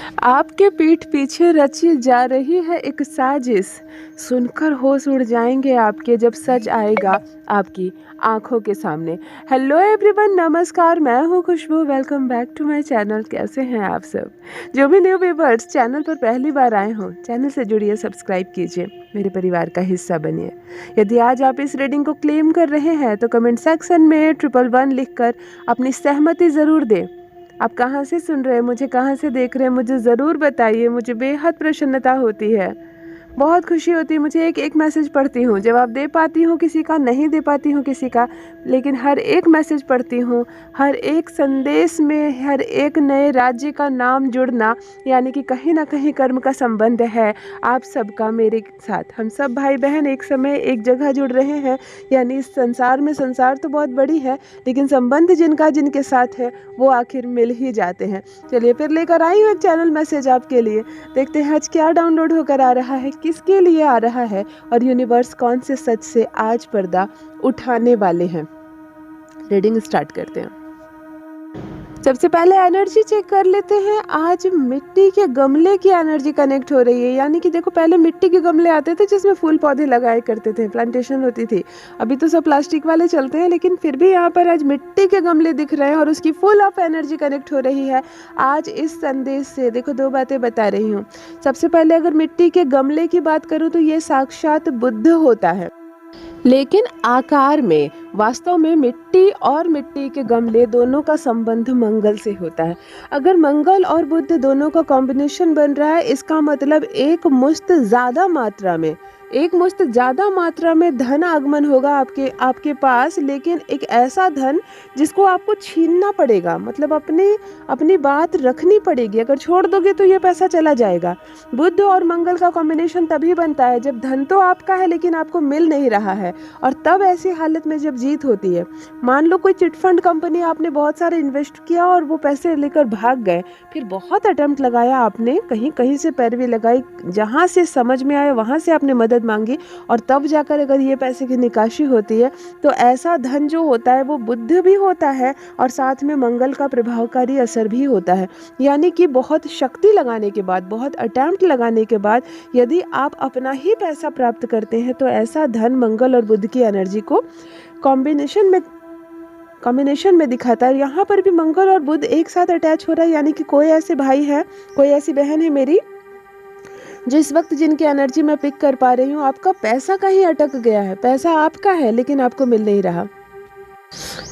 आपके पीठ पीछे रची जा रही है एक साजिश। सुनकर होश उड़ जाएंगे आपके जब सच आएगा आपकी आंखों के सामने। हेलो एवरीवन, नमस्कार, मैं हूँ Khushboo. Welcome back to my channel. कैसे हैं आप सब? जो भी न्यू व्यूअर्स चैनल पर पहली बार आए हों, चैनल से जुड़िए, सब्सक्राइब कीजिए, मेरे परिवार का हिस्सा बनिए। यदि आज आप इस रीडिंग को क्लेम कर रहे हैं तो कमेंट सेक्शन में 111 लिखकर अपनी सहमति ज़रूर दें। आप कहाँ से सुन रहे हैं, मुझे कहाँ से देख रहे हैं, मुझे ज़रूर बताइए। मुझे बेहद प्रसन्नता होती है, बहुत खुशी होती है। मुझे एक मैसेज पढ़ती हूँ, जवाब दे पाती हूँ किसी का, नहीं दे पाती हूँ किसी का, लेकिन हर एक मैसेज पढ़ती हूँ। हर एक संदेश में हर एक नए राज्य का नाम जुड़ना, यानी कि कहीं ना कहीं कर्म का संबंध है आप सबका मेरे साथ। हम सब भाई बहन एक समय एक जगह जुड़ रहे हैं, यानी इस संसार में, संसार तो बहुत बड़ी है लेकिन संबंध जिनका जिनके साथ है वो आखिर मिल ही जाते हैं। चलिए फिर लेकर आई हूँ एक चैनल मैसेज आपके लिए। देखते हैं आज क्या डाउनलोड होकर आ रहा है, किसके लिए आ रहा है और यूनिवर्स कौन से सच से आज पर्दा उठाने वाले हैं। रीडिंग स्टार्ट करते हैं। सबसे पहले एनर्जी चेक कर लेते हैं। आज मिट्टी के गमले की एनर्जी कनेक्ट हो रही है, यानी कि देखो पहले मिट्टी के गमले आते थे जिसमें फूल पौधे लगाए करते थे, प्लांटेशन होती थी। अभी तो सब प्लास्टिक वाले चलते हैं, लेकिन फिर भी यहाँ पर आज मिट्टी के गमले दिख रहे हैं और उसकी फुल ऑफ एनर्जी कनेक्ट हो रही है। आज इस संदेश से देखो दो बातें बता रही हूँ। सबसे पहले अगर मिट्टी के गमले की बात करूँ तो ये साक्षात बुद्ध होता है, लेकिन आकार में वास्तव में मिट्टी और मिट्टी के गमले दोनों का संबंध मंगल से होता है। अगर मंगल और बुध दोनों का कॉम्बिनेशन बन रहा है, इसका मतलब एक मुश्त ज़्यादा मात्रा में धन आगमन होगा आपके पास, लेकिन एक ऐसा धन जिसको आपको छीनना पड़ेगा, मतलब अपनी बात रखनी पड़ेगी। अगर छोड़ दोगे तो ये पैसा चला जाएगा। बुध और मंगल का कॉम्बिनेशन तभी बनता है जब धन तो आपका है लेकिन आपको मिल नहीं रहा है, और तब ऐसी हालत में जब जीत होती है। मान लो कोई चिटफंड कंपनी, आपने बहुत सारे इन्वेस्ट किया और वो पैसे लेकर भाग गए, फिर बहुत अटेम्प्ट लगाया आपने, कहीं कहीं से पैरवी लगाई, जहाँ से समझ में आया वहाँ से आपने मदद मांगी, और तब जाकर अगर ये पैसे की निकासी होती है तो ऐसा धन जो होता है वो बुध भी होता है और साथ में मंगल का प्रभावकारी असर भी होता है। यानी कि बहुत शक्ति लगाने के बाद, बहुत अटेम्प्ट लगाने के बाद यदि आप अपना ही पैसा प्राप्त करते हैं तो ऐसा धन मंगल और बुध की एनर्जी को कॉम्बिनेशन में दिखाता है। यहाँ पर भी मंगल और बुध एक साथ अटैच हो रहा है, यानी कि कोई ऐसे भाई है, कोई ऐसी बहन है मेरी जो इस वक्त जिनकी एनर्जी मैं पिक कर पा रही हूँ। आपका पैसा कहीं अटक गया है, पैसा आपका है लेकिन आपको मिल नहीं रहा,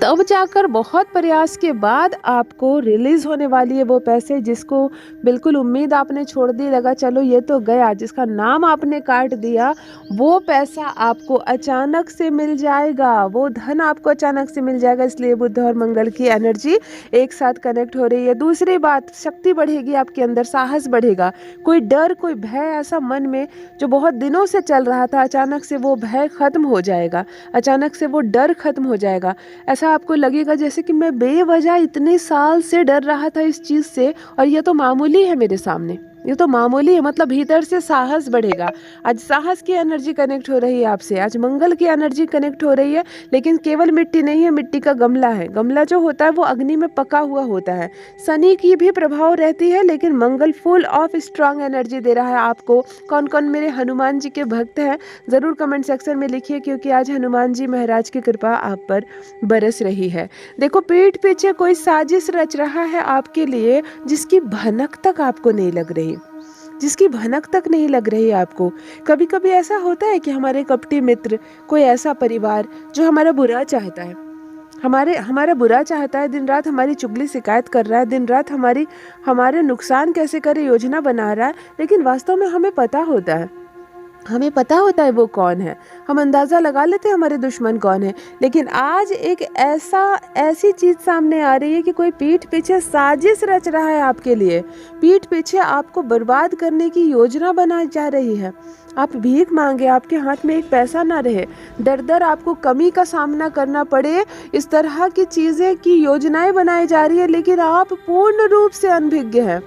तब जाकर बहुत प्रयास के बाद आपको रिलीज होने वाली है वो पैसे, जिसको बिल्कुल उम्मीद आपने छोड़ दी, लगा चलो ये तो गया, जिसका नाम आपने काट दिया, वो पैसा आपको अचानक से मिल जाएगा, वो धन आपको अचानक से मिल जाएगा। इसलिए बुध और मंगल की एनर्जी एक साथ कनेक्ट हो रही है। दूसरी बात, शक्ति बढ़ेगी आपके अंदर, साहस बढ़ेगा। कोई डर, कोई भय ऐसा मन में जो बहुत दिनों से चल रहा था, अचानक से वो भय खत्म हो जाएगा, अचानक से वो डर खत्म हो जाएगा। ऐसा आपको लगेगा जैसे कि मैं बेवजह इतने साल से डर रहा था इस चीज़ से और ये तो मामूली है मेरे सामने, ये तो मामूली है। मतलब भीतर से साहस बढ़ेगा। आज साहस की एनर्जी कनेक्ट हो रही है आपसे, आज मंगल की एनर्जी कनेक्ट हो रही है, लेकिन केवल मिट्टी नहीं है, मिट्टी का गमला है। गमला जो होता है वो अग्नि में पका हुआ होता है। शनि की भी प्रभाव रहती है, लेकिन मंगल फुल ऑफ स्ट्रांग एनर्जी दे रहा है आपको। कौन कौन मेरे हनुमान जी के भक्त हैं ज़रूर कमेंट सेक्शन में लिखिए, क्योंकि आज हनुमान जी महाराज की कृपा आप पर बरस रही है। देखो पीठ पीछे कोई साजिश रच रहा है आपके लिए, जिसकी भनक तक आपको नहीं लग रही, जिसकी भनक तक नहीं लग रही आपको। कभी कभी ऐसा होता है कि हमारे कपटी मित्र, कोई ऐसा परिवार जो हमारा बुरा चाहता है, हमारा बुरा चाहता है, दिन रात हमारी चुगली शिकायत कर रहा है, दिन रात हमारे नुकसान कैसे करे योजना बना रहा है, लेकिन वास्तव में हमें पता होता है वो कौन है। हम अंदाज़ा लगा लेते हैं हमारे दुश्मन कौन है। लेकिन आज एक ऐसी चीज़ सामने आ रही है कि कोई पीठ पीछे साजिश रच रहा है आपके लिए, पीठ पीछे आपको बर्बाद करने की योजना बनाई जा रही है। आप भीख मांगे, आपके हाथ में एक पैसा ना रहे, दर आपको कमी का सामना करना पड़े, इस तरह की चीज़ें की योजनाएं बनाई जा रही है, लेकिन आप पूर्ण रूप से अनभिज्ञ हैं।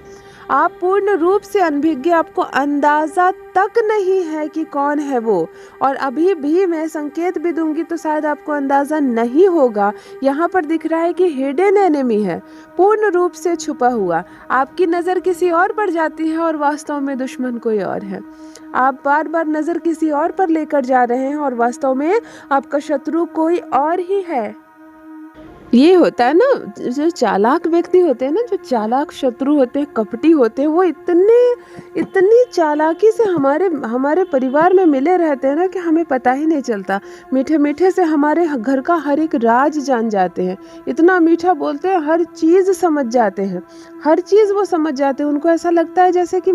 आप पूर्ण रूप से अनभिज्ञ, आपको अंदाज़ा तक नहीं है कि कौन है वो। और अभी भी मैं संकेत भी दूंगी तो शायद आपको अंदाज़ा नहीं होगा। यहाँ पर दिख रहा है कि हिडन एनिमी है, पूर्ण रूप से छुपा हुआ। आपकी नज़र किसी और पर जाती है और वास्तव में दुश्मन कोई और है। आप बार बार नज़र किसी और पर लेकर जा रहे हैं और वास्तव में आपका शत्रु कोई और ही है। ये होता है ना, जो चालाक व्यक्ति होते हैं ना, जो चालाक शत्रु होते हैं, कपटी होते हैं, वो इतनी चालाकी से हमारे परिवार में मिले रहते हैं ना कि हमें पता ही नहीं चलता। मीठे मीठे से हमारे घर का हर एक राज जान जाते हैं। इतना मीठा बोलते हैं, हर चीज़ समझ जाते हैं, हर चीज़ वो समझ जाते हैं। उनको ऐसा लगता है जैसे कि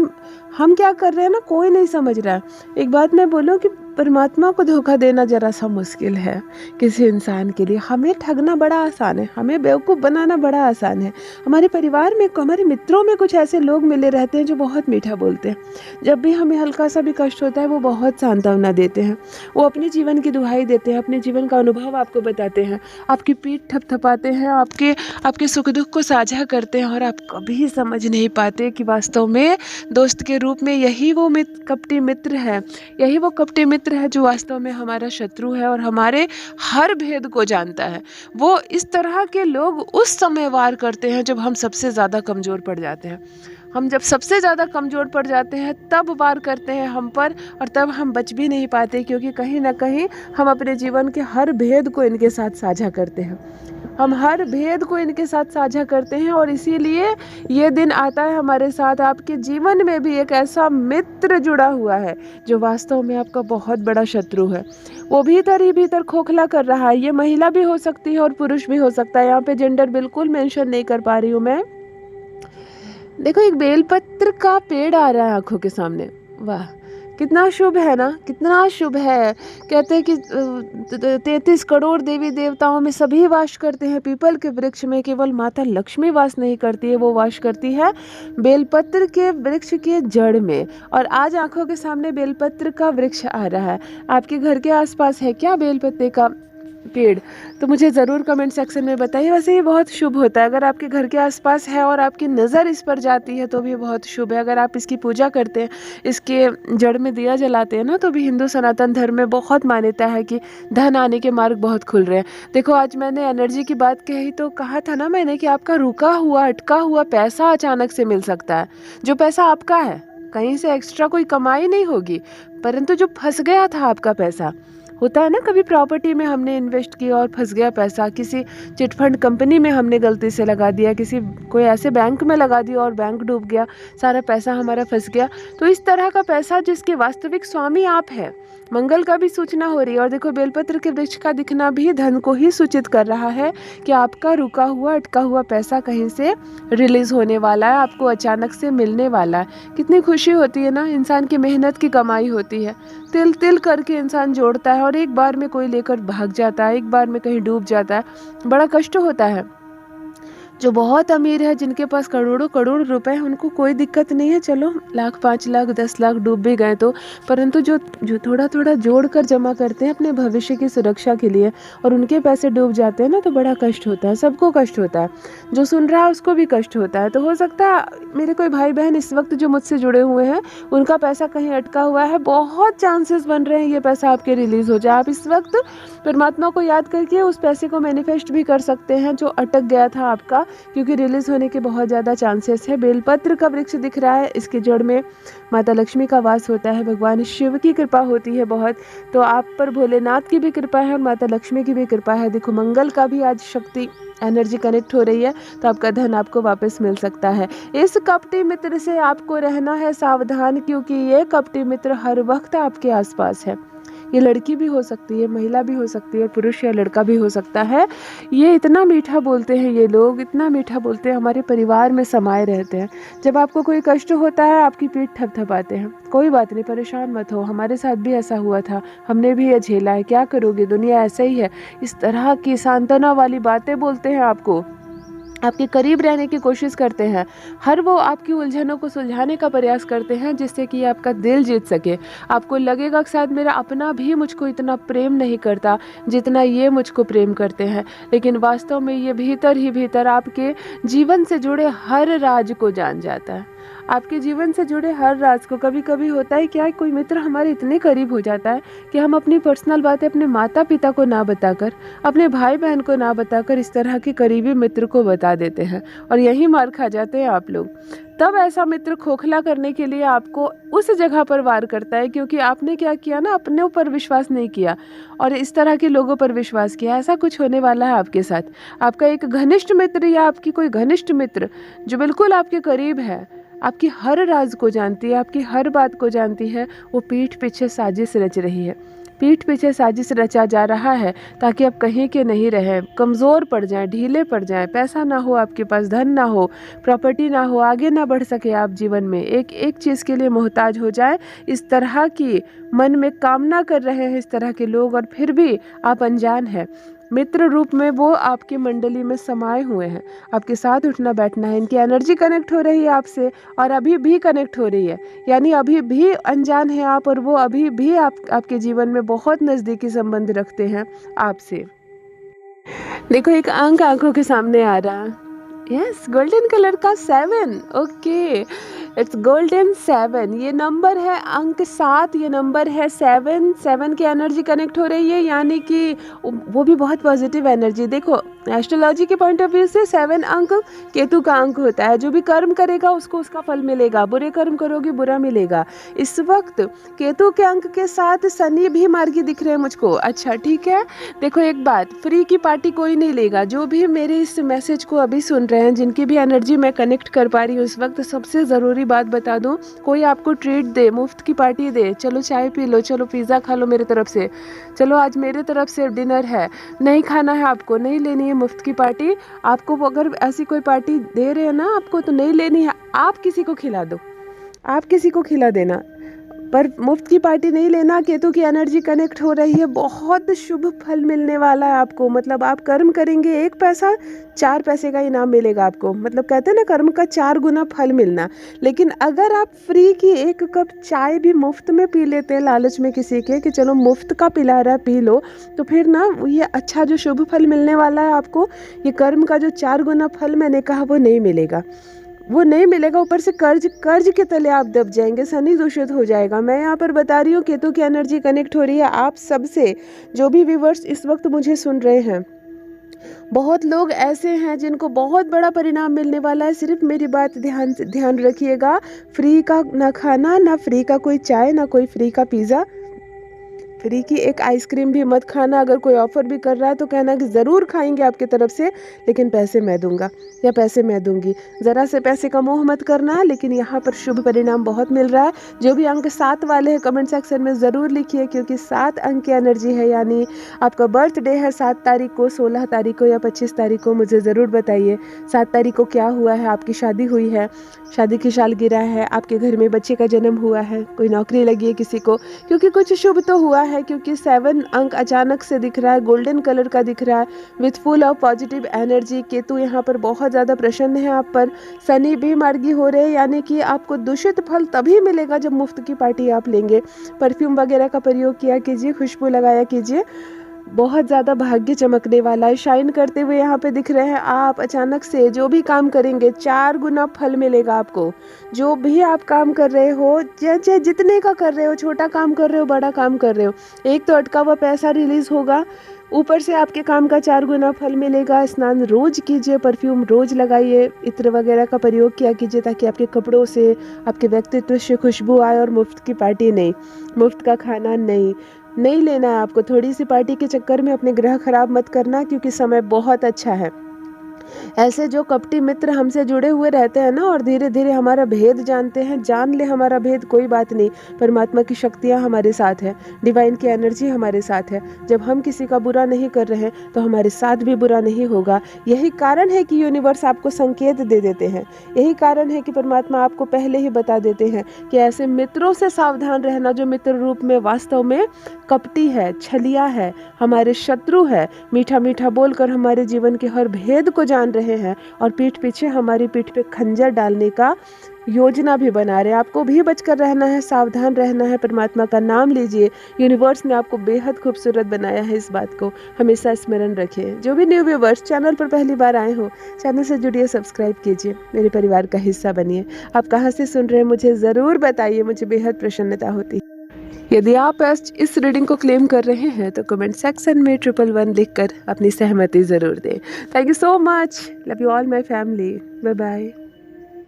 हम क्या कर रहे हैं ना कोई नहीं समझ रहा है। एक बात मैं बोलूँ कि परमात्मा को धोखा देना जरा सा मुश्किल है किसी इंसान के लिए। हमें ठगना बड़ा आसान है, हमें बेवकूफ़ बनाना बड़ा आसान है। हमारे परिवार में, हमारे मित्रों में कुछ ऐसे लोग मिले रहते हैं जो बहुत मीठा बोलते हैं। जब भी हमें हल्का सा भी कष्ट होता है वो बहुत सांत्वना देते हैं, वो अपने जीवन की दुहाई देते हैं, अपने जीवन का अनुभव आपको बताते हैं, आपकी पीठ थपथपाते हैं, आपके सुख दुख को साझा करते हैं। और आप कभी समझ नहीं पाते कि वास्तव में दोस्त के रूप में यही वो कपटी मित्र है, यही वो कपटी मित्र है जो वास्तव में हमारा शत्रु है और हमारे हर भेद को जानता है। वो इस तरह के लोग उस समय वार करते हैं जब हम सबसे ज़्यादा कमज़ोर पड़ जाते हैं। हम जब सबसे ज़्यादा कमज़ोर पड़ जाते हैं तब वार करते हैं हम पर, और तब हम बच भी नहीं पाते, क्योंकि कहीं ना कहीं हम अपने जीवन के हर भेद को इनके साथ साझा करते हैं। हम हर भेद को इनके साथ साझा करते हैं और इसीलिए ये दिन आता है हमारे साथ। आपके जीवन में भी एक ऐसा मित्र जुड़ा हुआ है जो वास्तव में आपका बहुत बड़ा शत्रु है। वो भीतर ही भीतर खोखला कर रहा है। ये महिला भी हो सकती है और पुरुष भी हो सकता है। यहाँ पे जेंडर बिल्कुल मेंशन नहीं कर पा रही हूँ मैं। देखो, एक बेलपत्र का पेड़ आ रहा है आंखों के सामने। वाह, कितना शुभ है ना, कितना शुभ है। कहते हैं कि 33 करोड़ देवी देवताओं में सभी वास करते हैं। पीपल के वृक्ष में केवल माता लक्ष्मी वास नहीं करती है, वो वास करती है बेलपत्र के वृक्ष के जड़ में। और आज आंखों के सामने बेलपत्र का वृक्ष आ रहा है। आपके घर के आसपास है क्या बेलपत्ते का पेड़? तो मुझे ज़रूर कमेंट सेक्शन में बताइए। वैसे ये बहुत शुभ होता है, अगर आपके घर के आसपास है और आपकी नज़र इस पर जाती है तो भी बहुत शुभ है। अगर आप इसकी पूजा करते हैं, इसके जड़ में दिया जलाते हैं ना, तो भी हिंदू सनातन धर्म में बहुत मान्यता है कि धन आने के मार्ग बहुत खुल रहे हैं। देखो, आज मैंने एनर्जी की बात कही तो कहा था ना मैंने कि आपका रुका हुआ, अटका हुआ पैसा अचानक से मिल सकता है। जो पैसा आपका है, कहीं से एक्स्ट्रा कोई कमाई नहीं होगी, परंतु जो फंस गया था आपका पैसा, होता है ना, कभी प्रॉपर्टी में हमने इन्वेस्ट किया और फंस गया पैसा, किसी चिटफंड कंपनी में हमने गलती से लगा दिया, कोई ऐसे बैंक में लगा दिया और बैंक डूब गया, सारा पैसा हमारा फंस गया। तो इस तरह का पैसा जिसके वास्तविक स्वामी आप है, मंगल का भी सूचना हो रही है। और देखो, बेलपत्र के वृक्ष का दिखना भी धन को ही सूचित कर रहा है कि आपका रुका हुआ, अटका हुआ पैसा कहीं से रिलीज होने वाला है, आपको अचानक से मिलने वाला है। कितनी खुशी होती है ना, इंसान की मेहनत की कमाई होती है। तिल तिल करके इंसान जोड़ता है और एक बार में कोई लेकर भाग जाता है, एक बार में कहीं डूब जाता है, बड़ा कष्ट होता है। जो बहुत अमीर है, जिनके पास करोड़ों करोड़ रुपए हैं, उनको कोई दिक्कत नहीं है, चलो लाख, 5 लाख, 10 लाख डूब भी गए तो। परंतु जो थोड़ा थोड़ा जोड़ कर जमा करते हैं अपने भविष्य की सुरक्षा के लिए और उनके पैसे डूब जाते हैं ना, तो बड़ा कष्ट होता है, सबको कष्ट होता है। जो सुन रहा है उसको भी कष्ट होता है। तो हो सकता है मेरे कोई भाई बहन इस वक्त जो मुझसे जुड़े हुए हैं, उनका पैसा कहीं अटका हुआ है, बहुत चांसेस बन रहे हैं ये पैसा आपके रिलीज़ हो जाए। आप इस वक्त परमात्मा को याद करके उस पैसे को मैनिफेस्ट भी कर सकते हैं जो अटक गया था आपका, क्योंकि रिलीज होने के बहुत ज़्यादा चांसेस है। बेलपत्र का वृक्ष दिख रहा है, इसके जड़ में माता लक्ष्मी का वास होता है, भगवान शिव की कृपा होती है बहुत। तो आप पर भोलेनाथ की भी कृपा है और माता लक्ष्मी की भी कृपा है। देखो, मंगल का भी आज शक्ति एनर्जी कनेक्ट हो रही है, तो आपका धन आपको वापस मिल सकता है। इस कपटी मित्र से आपको रहना है सावधान, क्योंकि ये कपटी मित्र हर वक्त आपके आसपास है। ये लड़की भी हो सकती है, महिला भी हो सकती है, पुरुष या लड़का भी हो सकता है। ये इतना मीठा बोलते हैं, ये लोग इतना मीठा बोलते हैं, हमारे परिवार में समाये रहते हैं। जब आपको कोई कष्ट होता है, आपकी पीठ थपथपाते हैं। कोई बात नहीं, परेशान मत हो, हमारे साथ भी ऐसा हुआ था, हमने भी ये झेला है, क्या करोगे, दुनिया ऐसा ही है। इस तरह की सांत्वना वाली बातें बोलते हैं, आपको आपके करीब रहने की कोशिश करते हैं। हर वो आपकी उलझनों को सुलझाने का प्रयास करते हैं जिससे कि आपका दिल जीत सके। आपको लगेगा कि शायद मेरा अपना भी मुझको इतना प्रेम नहीं करता जितना ये मुझको प्रेम करते हैं, लेकिन वास्तव में ये भीतर ही भीतर आपके जीवन से जुड़े हर राज को जान जाता है। आपके जीवन से जुड़े हर राज को कभी कभी होता है क्या, कोई मित्र हमारे इतने करीब हो जाता है कि हम अपनी पर्सनल बातें अपने माता पिता को ना बताकर, अपने भाई बहन को ना बताकर इस तरह के करीबी मित्र को बता देते हैं और यही मार खा जाते हैं आप लोग। तब ऐसा मित्र खोखला करने के लिए आपको उस जगह पर वार करता है, क्योंकि आपने क्या किया ना, अपने ऊपर विश्वास नहीं किया और इस तरह के लोगों पर विश्वास किया। ऐसा कुछ होने वाला है आपके साथ। आपका एक घनिष्ठ मित्र या आपकी कोई घनिष्ठ मित्र जो बिल्कुल आपके करीब है, आपकी हर राज को जानती है, आपकी हर बात को जानती है, वो पीठ पीछे साजिश रच रही है। पीठ पीछे साजिश रचा जा रहा है ताकि आप कहीं के नहीं रहें, कमज़ोर पड़ जाएं, ढीले पड़ जाएं, पैसा ना हो आपके पास, धन ना हो, प्रॉपर्टी ना हो, आगे ना बढ़ सके आप जीवन में, एक एक चीज़ के लिए मोहताज हो जाए। इस तरह की मन में कामना कर रहे हैं इस तरह के लोग, और फिर भी आप अनजान हैं। मित्र रूप में वो आपकी मंडली में समाये हुए हैं, आपके साथ उठना बैठना है, इनकी एनर्जी कनेक्ट हो रही है आपसे और अभी भी कनेक्ट हो रही है, यानी अभी भी अनजान है आप और वो अभी भी आपके जीवन में बहुत नज़दीकी संबंध रखते हैं आपसे। देखो एक अंक आंखों के सामने आ रहा है, यस, गोल्डन कलर का 7, ओके, इट्स गोल्डन 7, ये नंबर है अंक 7, ये नंबर है 7 की एनर्जी कनेक्ट हो रही है, यानी कि वो भी बहुत पॉजिटिव एनर्जी। देखो एस्ट्रोलॉजी के पॉइंट ऑफ व्यू से 7 अंक केतु का अंक होता है, जो भी कर्म करेगा उसको उसका फल मिलेगा, बुरे कर्म करोगे बुरा मिलेगा। इस वक्त केतु के अंक के साथ शनि भी मार्गी दिख रहे हैं मुझको। अच्छा ठीक है, देखो एक बात, फ्री की पार्टी कोई नहीं लेगा। जो भी मेरे इस मैसेज को अभी सुन रहे हैं, जिनकी भी एनर्जी मैं कनेक्ट कर पा रही हूँ इस वक्त, सबसे ज़रूरी बात बता दूँ, कोई आपको ट्रीट दे, मुफ्त की पार्टी दे, चलो चाय पी लो, चलो पिज़्ज़ा खा लो मेरे तरफ से, चलो आज मेरे तरफ से डिनर है, नहीं खाना है आपको, नहीं लेनी है मुफ्त की पार्टी आपको। अगर ऐसी कोई पार्टी दे रहे हैं ना आपको, तो नहीं लेनी है, आप किसी को खिला दो, आप किसी को खिला देना, पर मुफ्त की पार्टी नहीं लेना। केतु की एनर्जी कनेक्ट हो रही है, बहुत शुभ फल मिलने वाला है आपको। मतलब आप कर्म करेंगे 1 पैसा 4 पैसे का इनाम मिलेगा आपको, मतलब कहते हैं ना कर्म का 4 गुना फल मिलना। लेकिन अगर आप फ्री की 1 कप चाय भी मुफ्त में पी लेते हैं लालच में किसी के कि चलो मुफ्त का पिला रहा है पी लो, तो फिर ना ये अच्छा जो शुभ फल मिलने वाला है आपको, ये कर्म का जो 4 गुना फल मैंने कहा वो नहीं मिलेगा, वो नहीं मिलेगा। ऊपर से कर्ज के तले आप दब जाएंगे, शनि दूषित हो जाएगा। मैं यहाँ पर बता रही हूँ केतु की एनर्जी कनेक्ट हो रही है आप सबसे। जो भी व्यूवर्स इस वक्त मुझे सुन रहे हैं, बहुत लोग ऐसे हैं जिनको बहुत बड़ा परिणाम मिलने वाला है। सिर्फ मेरी बात ध्यान रखिएगा, फ्री का ना खाना, ना फ्री का कोई चाय, ना कोई फ्री का पिज़्ज़ा, फ्री की एक आइसक्रीम भी मत खाना। अगर कोई ऑफ़र भी कर रहा है तो कहना कि ज़रूर खाएंगे आपके तरफ से, लेकिन पैसे मैं दूंगा या पैसे मैं दूंगी। ज़रा से पैसे का मोह मत करना, लेकिन यहाँ पर शुभ परिणाम बहुत मिल रहा है। जो भी अंक 7 वाले हैं कमेंट सेक्शन में ज़रूर लिखिए, क्योंकि 7 अंक की एनर्जी है, यानी आपका बर्थडे है 7 तारीख को, 16 तारीख को या 25 तारीख को। मुझे ज़रूर बताइए 7 तारीख को क्या हुआ है, आपकी शादी हुई है, शादी की सालगिरह है, आपके घर में बच्चे का जन्म हुआ है, कोई नौकरी लगी है किसी को, क्योंकि कुछ शुभ तो हुआ है। क्योंकि 7 अंक अचानक से दिख रहा है, गोल्डन कलर का दिख रहा है, with full of positive energy. Ketu यहाँ पर बहुत ज़्यादा प्रसन्न है आप पर, शनि भी मार्गी हो रहे हैं, यानी कि आपको दूषित फल तभी मिलेगा जब मुफ्त की पार्टी आप लेंगे। परफ्यूम वगैरह का प्रयोग किया कीजिए, खुशबू लगाया कीजिए, बहुत ज़्यादा भाग्य चमकने वाला है, शाइन करते हुए यहाँ पे दिख रहे हैं आप। अचानक से जो भी काम करेंगे 4 गुना फल मिलेगा आपको। जो भी आप काम कर रहे हो, चाहे जितने का कर रहे हो, छोटा काम कर रहे हो, बड़ा काम कर रहे हो, एक तो अटका हुआ पैसा रिलीज होगा, ऊपर से आपके काम का 4 गुना फल मिलेगा। स्नान रोज कीजिए, परफ्यूम रोज लगाइए, इत्र वगैरह का प्रयोग किया कीजिए, ताकि आपके कपड़ों से, आपके व्यक्तित्व से खुशबू आए। और मुफ्त की पार्टी नहीं, मुफ्त का खाना नहीं लेना है आपको। थोड़ी सी पार्टी के चक्कर में अपने ग्रह खराब मत करना, क्योंकि समय बहुत अच्छा है। ऐसे जो कपटी मित्र हमसे जुड़े हुए रहते हैं ना, और धीरे धीरे हमारा भेद जानते हैं, जान ले हमारा भेद, कोई बात नहीं, परमात्मा की शक्तियाँ हमारे साथ है, डिवाइन की एनर्जी हमारे साथ है। जब हम किसी का बुरा नहीं कर रहे हैं तो हमारे साथ भी बुरा नहीं होगा। यही कारण है कि यूनिवर्स आपको संकेत दे देते हैं, यही कारण है कि परमात्मा आपको पहले ही बता देते हैं कि ऐसे मित्रों से सावधान रहना, जो मित्र रूप में वास्तव में कपटी है, छलिया है, हमारे शत्रु है, मीठा मीठा बोलकर हमारे जीवन के हर भेद को जान रहे हैं और पीठ पीछे हमारी पीठ पे खंजर डालने का योजना भी बना रहे हैं। आपको भी बचकर रहना है, सावधान रहना है, परमात्मा का नाम लीजिए। यूनिवर्स ने आपको बेहद खूबसूरत बनाया है, इस बात को हमेशा स्मरण रखें। जो भी न्यू व्यूवर्स चैनल पर पहली बार आए हो, चैनल से जुड़िए, सब्सक्राइब कीजिए, मेरे परिवार का हिस्सा बनिए। आप कहाँ से सुन रहे हैं मुझे ज़रूर बताइए, मुझे बेहद प्रसन्नता होती है। यदि आप इस रीडिंग को क्लेम कर रहे हैं तो कमेंट सेक्शन में 111 लिखकर अपनी सहमति ज़रूर दें। Thank you so much. Love you all my family. Bye bye.